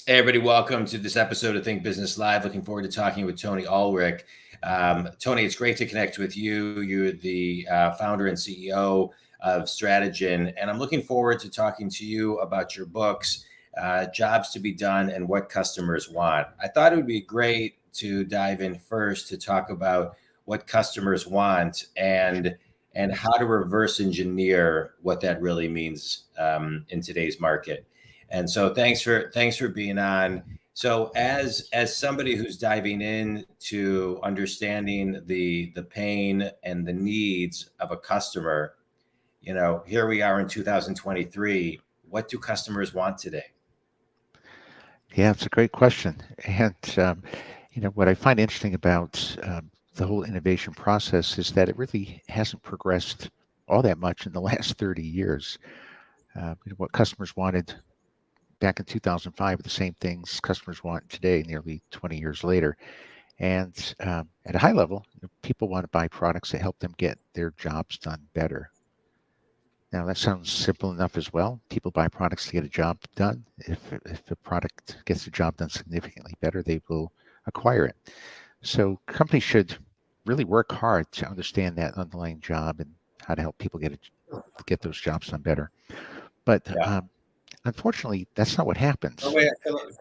Hey, everybody, welcome to this episode of Think Business Live. Looking forward to talking with Tony Ulwick. Tony, it's great to connect with you. You're the founder and CEO of Strategyn, and I'm looking forward to talking to you about your books, Jobs to be Done and What Customers Want. I thought it would be great to dive in first to talk about what customers want and how to reverse engineer what that really means in today's market. And so thanks for being on. So as somebody who's diving into understanding the pain and the needs of a customer, here we are in 2023. What do customers want today? Yeah, it's a great question. And, what I find interesting about the whole innovation process is that it really hasn't progressed all that much in the last 30 years. What customers wanted back in 2005 are the same things customers want today, nearly 20 years later. And at a high level, people want to buy products that help them get their jobs done better. Now, that sounds simple enough as well. People buy products to get a job done. If the product gets the job done significantly better, they will acquire it. So companies should really work hard to understand that underlying job and how to help people get those jobs done better. But unfortunately, that's not what happens. Oh, wait,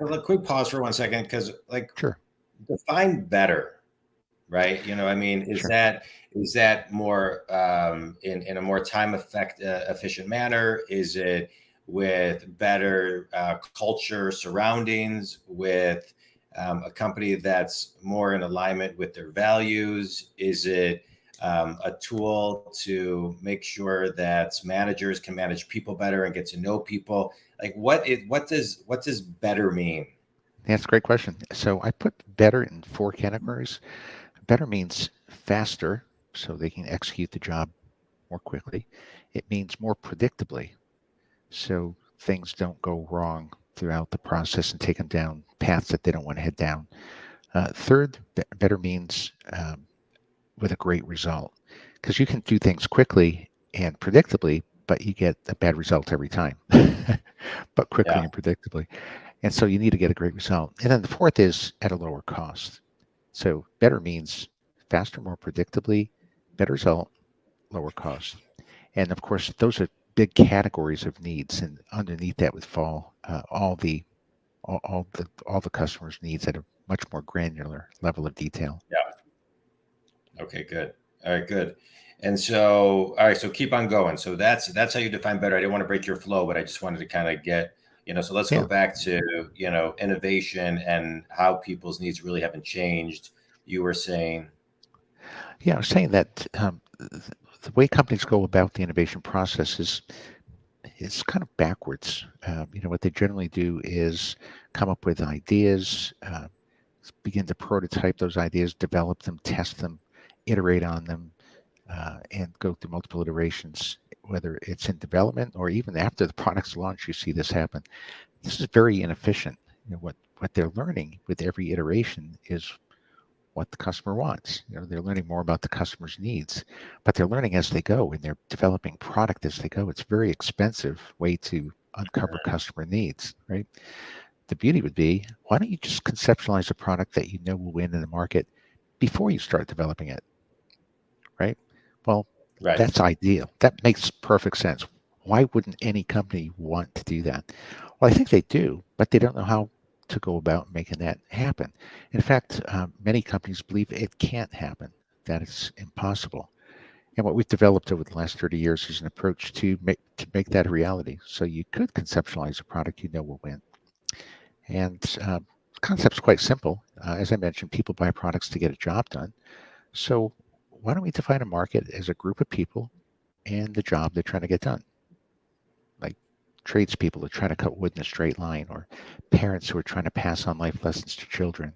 a quick pause for 1 second, because Sure. Define better, right? Sure. Is that more in a more efficient manner? Is it with better culture surroundings, with a company that's more in alignment with their values? Is it a tool to make sure that managers can manage people better and get to know people? What does better mean? That's a great question. So I put better in 4 categories. Better means faster, so they can execute the job more quickly. It means more predictably, so things don't go wrong throughout the process and take them down paths that they don't want to head down. Third, better means with a great result, because you can do things quickly and predictably, but you get a bad result every time, but quickly and predictably. And so you need to get a great result. And then the fourth is at a lower cost. So better means faster, more predictably, better result, lower cost. And of course, those are big categories of needs, and underneath that would fall all the customers' needs at a much more granular level of detail. Yeah. Okay, good. All right, good. And so, all right, so keep on going. So that's how you define better. I didn't want to break your flow, but I just wanted to kind of get, so let's go back to, innovation and how people's needs really haven't changed. You were saying. Yeah, I was saying that the way companies go about the innovation process is kind of backwards. What they generally do is come up with ideas, begin to prototype those ideas, develop them, test them, iterate on them, and go through multiple iterations, whether it's in development or even after the product's launch. You see this happen. This is very inefficient. What they're learning with every iteration is what the customer wants. They're learning more about the customer's needs, but they're learning as they go, and they're developing product as they go. It's a very expensive way to uncover customer needs, right? The beauty would be, why don't you just conceptualize a product that you know will win in the market before you start developing it, right? Well, that's ideal. That makes perfect sense. Why wouldn't any company want to do that? Well, I think they do, but they don't know how to go about making that happen. In fact, many companies believe it can't happen, that it's impossible. And what we've developed over the last 30 years is an approach to make that a reality. So you could conceptualize a product you know will win. And the concept's quite simple. As I mentioned, people buy products to get a job done. So why don't we define a market as a group of people and the job they're trying to get done? Like tradespeople that try to cut wood in a straight line, or parents who are trying to pass on life lessons to children,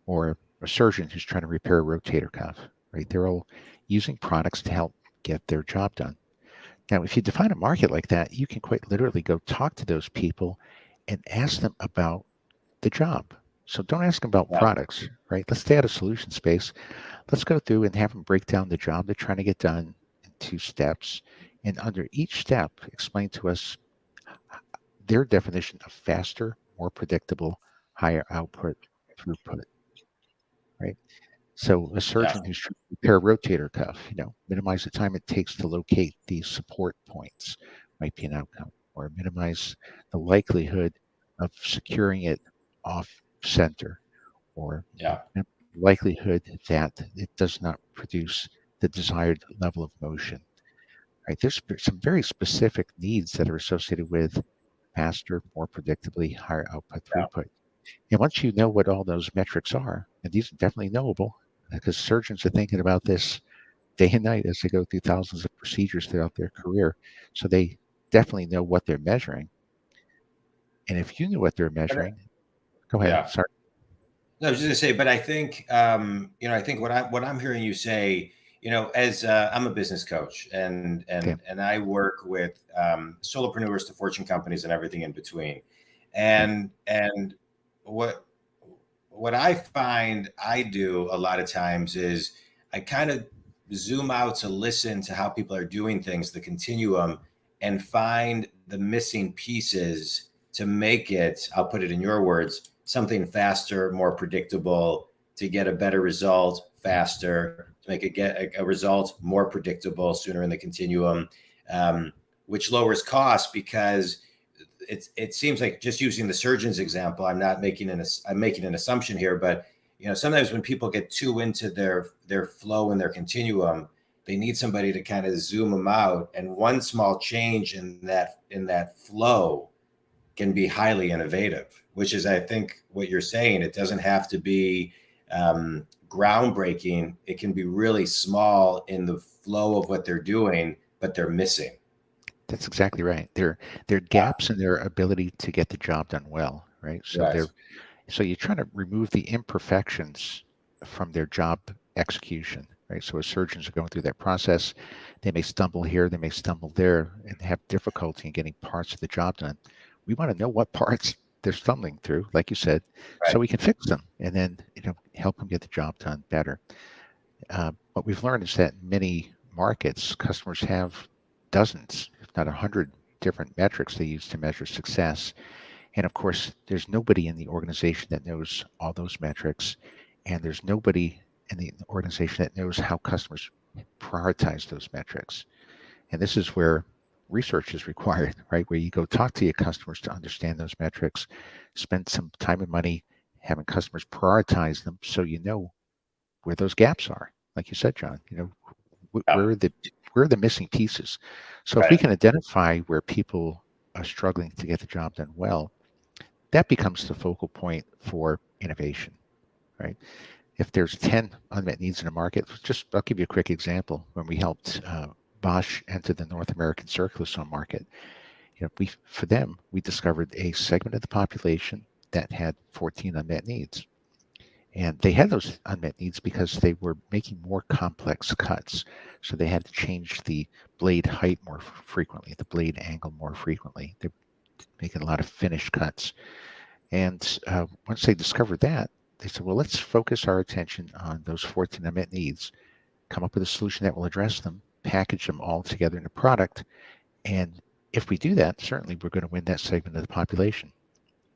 or a surgeon who's trying to repair a rotator cuff, right? They're all using products to help get their job done. Now, if you define a market like that, you can quite literally go talk to those people and ask them about the job. So don't ask them about products, right? Let's stay out of solution space. Let's go through and have them break down the job they're trying to get done in 2 steps. And under each step, explain to us their definition of faster, more predictable, higher output, throughput, right? So a Yeah. surgeon who's trying to repair a rotator cuff, minimize the time it takes to locate these support points might be an outcome, or minimize the likelihood of securing it off center, or Yeah. likelihood that it does not produce the desired level of motion. Right? There's some very specific needs that are associated with faster, more predictably, higher output Yeah. throughput. And once you know what all those metrics are, and these are definitely knowable, because surgeons are thinking about this day and night as they go through thousands of procedures throughout their career. So they definitely know what they're measuring. And if you know what they're measuring, go ahead. Yeah. Sorry. No, I was just gonna say, but I think I think what I'm hearing you say, as I'm a business coach, and Okay. I work with solopreneurs to fortune companies and everything in between, Okay. and what I find I do a lot of times is I kind of zoom out to listen to how people are doing things, the continuum, and find the missing pieces to make it, I'll put it in your words, something faster, more predictable, to get a better result faster, to make it get a result more predictable sooner in the continuum, which lowers costs because it seems like, just using the surgeon's example, I'm making an assumption here, but sometimes when people get too into their flow and their continuum, they need somebody to kind of zoom them out, and one small change in that flow can be highly innovative, which is, I think, what you're saying. It doesn't have to be groundbreaking. It can be really small in the flow of what they're doing, but they're missing. That's exactly right. There are gaps in their ability to get the job done well, right? Right. So you're trying to remove the imperfections from their job execution, right? So as surgeons are going through that process, they may stumble here, they may stumble there, and have difficulty in getting parts of the job done. We want to know what parts they're stumbling through, like you said, Right. so we can fix them and then help them get the job done better. What we've learned is that in many markets, customers have dozens, if not 100, different metrics they use to measure success. And of course, there's nobody in the organization that knows all those metrics, and there's nobody in the organization that knows how customers prioritize those metrics. And this is where research is required, right? Where you go talk to your customers to understand those metrics, spend some time and money having customers prioritize them so you know where those gaps are. Like you said, Jon, Yeah. where are the missing pieces? So if we Right. can identify where people are struggling to get the job done well, that becomes the focal point for innovation, right? If there's 10 unmet needs in a market, I'll give you a quick example. When we helped Bosch enter the North American circulosome market, for them, we discovered a segment of the population that had 14 unmet needs. And they had those unmet needs because they were making more complex cuts. So they had to change the blade height more frequently, the blade angle more frequently. They're making a lot of finish cuts. And once they discovered that, they said, well, let's focus our attention on those 14 unmet needs, come up with a solution that will address them, package them all together in a product. And if we do that, certainly we're going to win that segment of the population,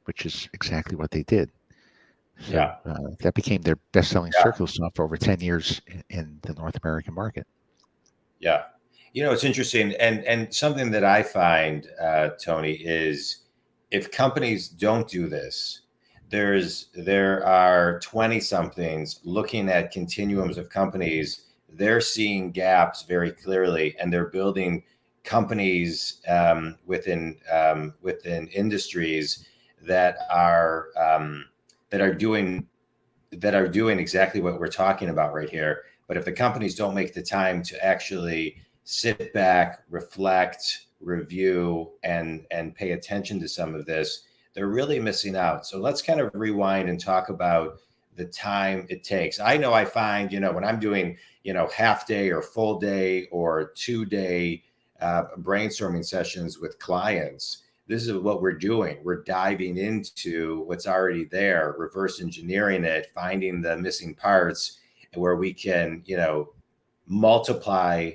which is exactly what they did. So Yeah. that became their best-selling Yeah. circulosome for over 10 years in the North American market. Yeah. It's interesting, and something that I find, Tony, is if companies don't do this, there are 20 somethings looking at continuums of companies. They're seeing gaps very clearly, and they're building companies within industries that are doing exactly what we're talking about right here. But if the companies don't make the time to actually sit back, reflect, review, and pay attention to some of this, they're really missing out. So let's kind of rewind and talk about the time it takes. I know I find, when I'm doing, half day or full day or 2 day brainstorming sessions with clients, this is what we're doing. We're diving into what's already there, reverse engineering it, finding the missing parts, and where we can, multiply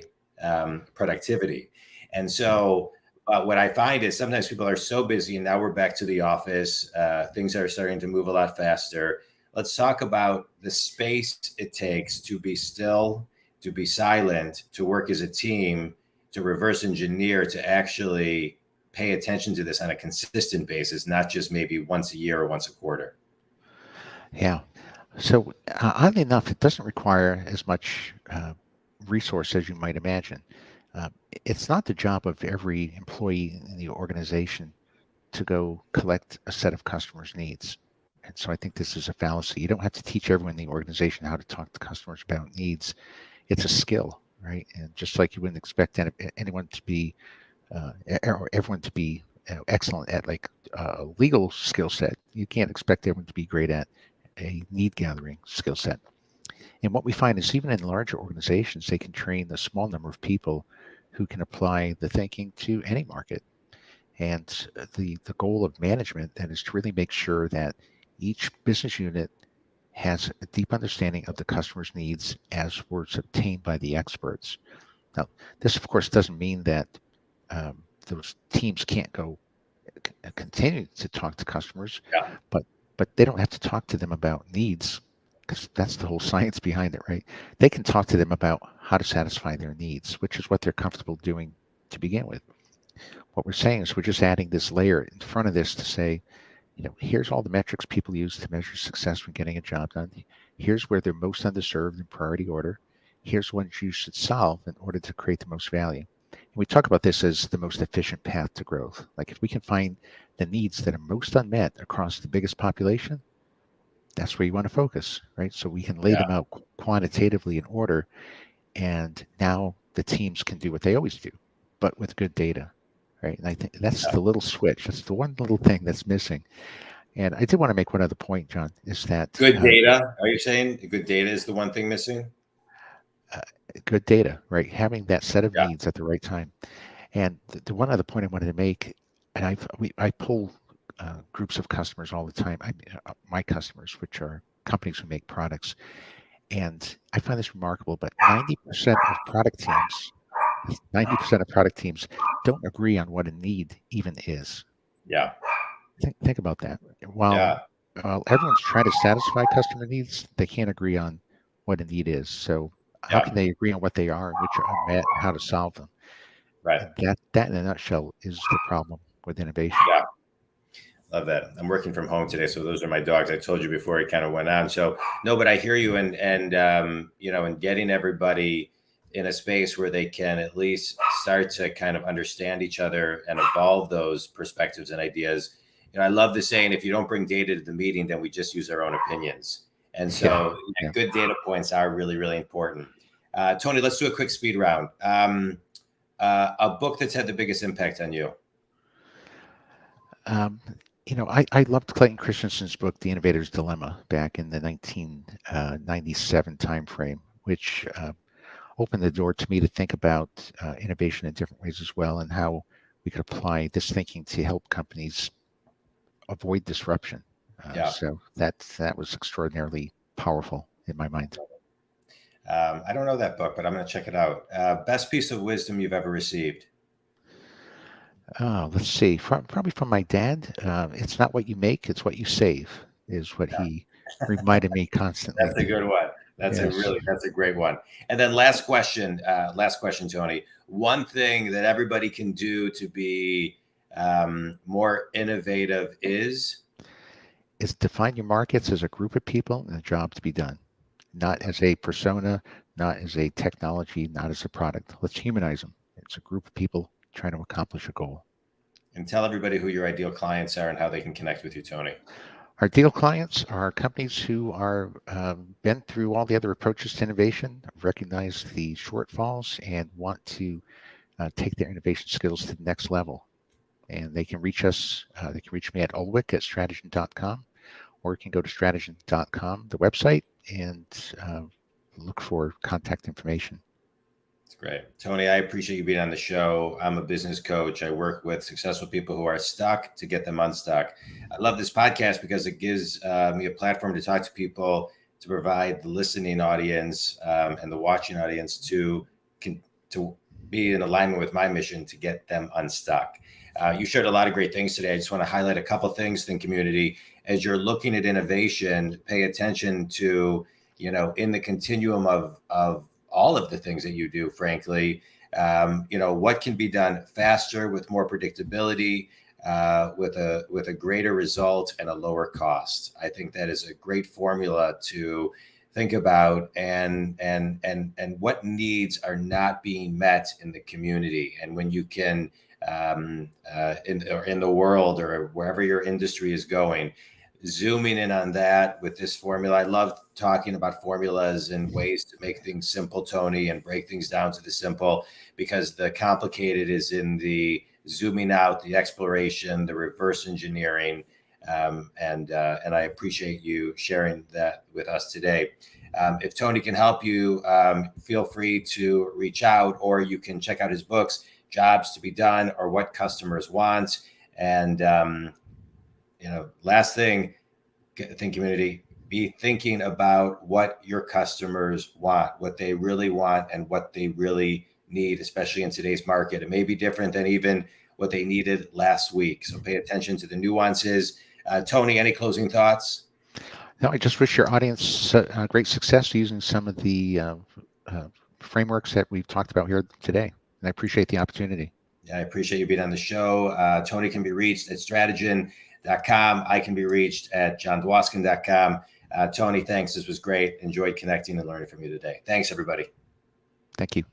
productivity. And so But what I find is sometimes people are so busy, and now we're back to the office. Things are starting to move a lot faster. Let's talk about the space it takes to be still, to be silent, to work as a team, to reverse engineer, to actually pay attention to this on a consistent basis, not just maybe once a year or once a quarter. Yeah. So oddly enough, it doesn't require as much resource as you might imagine. Uh, it's not the job of every employee in the organization to go collect a set of customers' needs. And so I think this is a fallacy. You don't have to teach everyone in the organization how to talk to customers about needs. It's a skill, right? And just like you wouldn't expect anyone to be, or everyone to be excellent at like a legal skill set, you can't expect everyone to be great at a need gathering skill set. And what we find is even in larger organizations, they can train a small number of people who can apply the thinking to any market. And the goal of management then is to really make sure that each business unit has a deep understanding of the customer's needs as was obtained by the experts. Now, this of course doesn't mean that those teams can't go continue to talk to customers, Yeah. but they don't have to talk to them about needs because that's the whole science behind it, right? They can talk to them about how to satisfy their needs, which is what they're comfortable doing to begin with. What we're saying is we're just adding this layer in front of this to say, here's all the metrics people use to measure success when getting a job done. Here's where they're most underserved in priority order. Here's what you should solve in order to create the most value. And we talk about this as the most efficient path to growth. Like if we can find the needs that are most unmet across the biggest population, that's where you want to focus, right? So we can lay them out quantitatively in order, and now the teams can do what they always do, but with good data, right? And I think that's the little switch. That's the one little thing that's missing. And I did want to make one other point, John, is that Good data. Are you saying good data is the one thing missing? Good data, right? Having that set of needs at the right time. And the one other point I wanted to make, and I pull groups of customers all the time. My customers, which are companies who make products, and I find this remarkable. But 90% of product teams, 90% of product teams don't agree on what a need even is. Yeah. Think about that. While everyone's trying to satisfy customer needs, they can't agree on what a need is. So how can they agree on what they are and which are unmet and how to solve them? Right. And that in a nutshell is the problem with innovation. Yeah. Love that. I'm working from home today, so those are my dogs. I told you before it kind of went on. So no, but I hear you, and and getting everybody in a space where they can at least start to kind of understand each other and evolve those perspectives and ideas. I love the saying, if you don't bring data to the meeting, then we just use our own opinions. And so good data points are really, really important. Tony, let's do a quick speed round. A book that's had the biggest impact on you. I loved Clayton Christensen's book, The Innovator's Dilemma, back in the 1997 timeframe, which opened the door to me to think about innovation in different ways as well, and how we could apply this thinking to help companies avoid disruption. So that was extraordinarily powerful in my mind. I don't know that book, but I'm going to check it out. Best piece of wisdom you've ever received? Let's see. Probably from my dad. It's not what you make, it's what you save, is what he reminded me constantly. That's a good one. That's a great one. And then last question, Tony. One thing that everybody can do to be more innovative is define your markets as a group of people and a job to be done, not as a persona, not as a technology, not as a product. Let's humanize them. It's a group of people trying to accomplish a goal. And tell everybody who your ideal clients are and how they can connect with you, Tony. Our ideal clients are companies who are been through all the other approaches to innovation, recognize the shortfalls, and want to take their innovation skills to the next level. And they can reach us. They can reach me at Ulwick at Strategyn.com, or you can go to Strategyn.com, the website, and look for contact information. That's great. Tony, I appreciate you being on the show. I'm a business coach. I work with successful people who are stuck to get them unstuck. I love this podcast because it gives me a platform to talk to people, to provide the listening audience and the watching audience to be in alignment with my mission to get them unstuck. You shared a lot of great things today. I just want to highlight a couple things, Think Community. As you're looking at innovation, pay attention to, in the continuum of all of the things that you do, frankly, what can be done faster with more predictability, with a greater result and a lower cost. I think that is a great formula to think about, and what needs are not being met in the community. And when you can, in the world or wherever your industry is going, zooming in on that with this formula. I love talking about formulas and ways to make things simple, Tony, and break things down to the simple, because the complicated is in the zooming out, the exploration, the reverse engineering. And I appreciate you sharing that with us today. If Tony can help you, feel free to reach out, or you can check out his books, Jobs to Be Done or What Customers Want. And, last thing, Think Community, be thinking about what your customers want, what they really want and what they really need, especially in today's market. It may be different than even what they needed last week. So pay attention to the nuances. Tony, any closing thoughts? No, I just wish your audience great success using some of the frameworks that we've talked about here today. And I appreciate the opportunity. Yeah, I appreciate you being on the show. Tony can be reached at Strategyn.com. I can be reached at JonDwoskin.com. Tony, thanks. This was great. Enjoyed connecting and learning from you today. Thanks, everybody. Thank you.